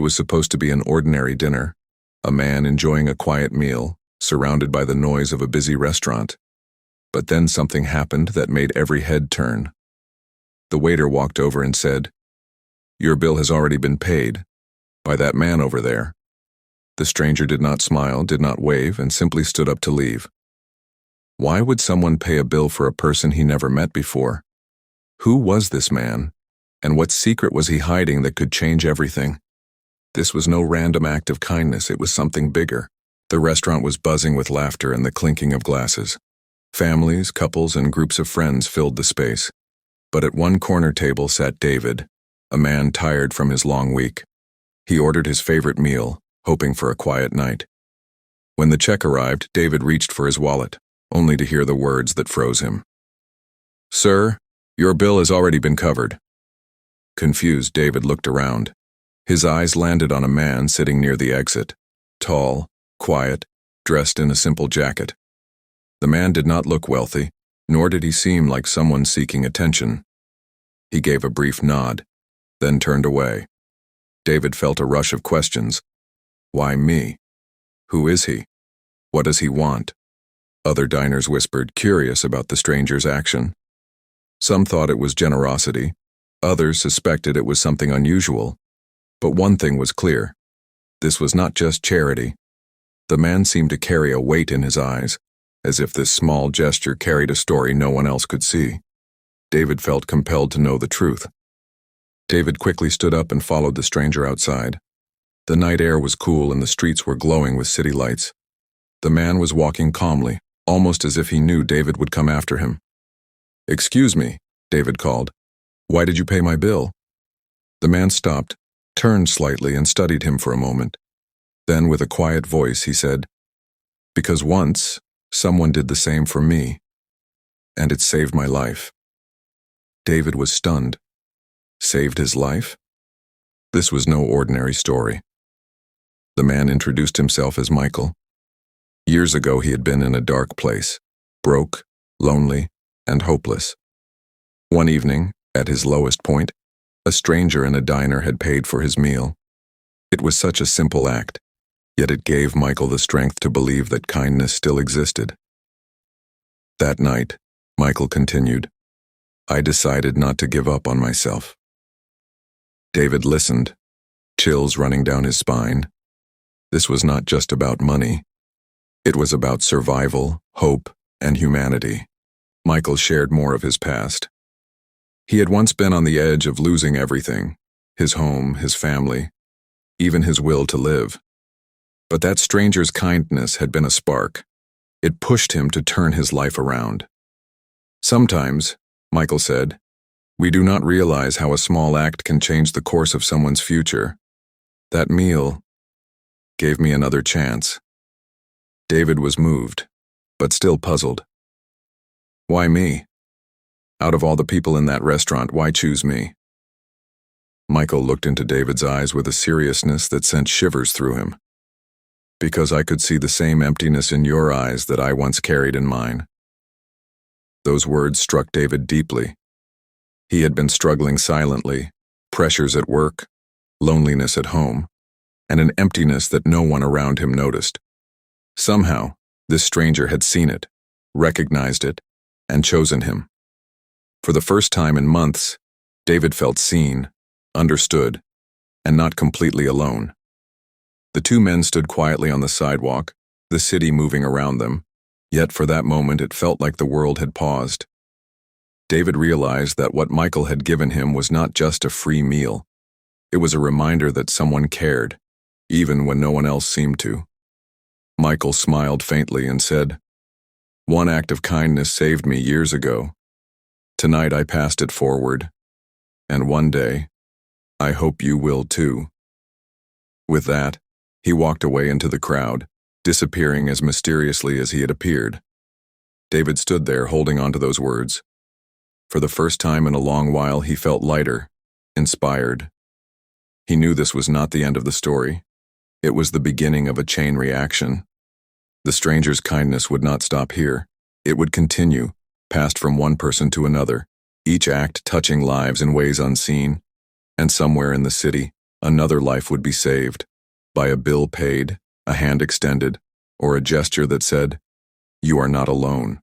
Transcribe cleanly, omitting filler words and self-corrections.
was supposed to be an ordinary dinner, a man enjoying a quiet meal, surrounded by the noise of a busy restaurant. But then something happened that made every head turn. The waiter walked over and said, "Your bill has already been paid, by that man over there." The stranger did not smile, did not wave, and simply stood up to leave. Why would someone pay a bill for a person he never met before? Who was this man, and what secret was he hiding that could change everything? This was no random act of kindness, it was something bigger. The restaurant was buzzing with laughter and the clinking of glasses. Families, couples, and groups of friends filled the space. But at one corner table sat David, a man tired from his long week. He ordered his favorite meal, hoping for a quiet night. When the check arrived, David reached for his wallet, only to hear the words that froze him. "Sir, your bill has already been covered." Confused, David looked around. His eyes landed on a man sitting near the exit, tall, quiet, dressed in a simple jacket. The man did not look wealthy, nor did he seem like someone seeking attention. He gave a brief nod, then turned away. David felt a rush of questions. Why me? Who is he? What does he want? Other diners whispered, curious about the stranger's action. Some thought it was generosity. Others suspected it was something unusual. But one thing was clear. This was not just charity. The man seemed to carry a weight in his eyes, as if this small gesture carried a story no one else could see. David felt compelled to know the truth. David quickly stood up and followed the stranger outside. The night air was cool and the streets were glowing with city lights. The man was walking calmly, almost as if he knew David would come after him. "Excuse me," David called. "Why did you pay my bill?" The man stopped, turned slightly, and studied him for a moment. Then, with a quiet voice, he said, "Because once, someone did the same for me, and it saved my life." David was stunned. Saved his life? This was no ordinary story. The man introduced himself as Michael. Years ago, he had been in a dark place, broke, lonely, and hopeless. One evening, at his lowest point, a stranger in a diner had paid for his meal. It was such a simple act, yet it gave Michael the strength to believe that kindness still existed. That night, Michael continued, "I decided not to give up on myself." David listened, chills running down his spine. This was not just about money. It was about survival, hope, and humanity. Michael shared more of his past. He had once been on the edge of losing everything, his home, his family, even his will to live. But that stranger's kindness had been a spark. It pushed him to turn his life around. Sometimes, Michael said, we do not realize how a small act can change the course of someone's future. That meal gave me another chance. David was moved, but still puzzled. Why me? Out of all the people in that restaurant, why choose me? Michael looked into David's eyes with a seriousness that sent shivers through him. Because I could see the same emptiness in your eyes that I once carried in mine. Those words struck David deeply. He had been struggling silently, pressures at work, loneliness at home, and an emptiness that no one around him noticed. Somehow, this stranger had seen it, recognized it, and chosen him. For the first time in months, David felt seen, understood, and not completely alone. The two men stood quietly on the sidewalk, the city moving around them, yet for that moment it felt like the world had paused. David realized that what Michael had given him was not just a free meal. It was a reminder that someone cared, even when no one else seemed to. Michael smiled faintly and said, "One act of kindness saved me years ago. Tonight I passed it forward, and one day, I hope you will too." With that, he walked away into the crowd, disappearing as mysteriously as he had appeared. David stood there holding on to those words. For the first time in a long while, he felt lighter, inspired. He knew this was not the end of the story. It was the beginning of a chain reaction. The stranger's kindness would not stop here. It would continue, passed from one person to another, each act touching lives in ways unseen. And somewhere in the city, Another life would be saved by a bill paid, a hand extended, or a gesture that said, "You are not alone."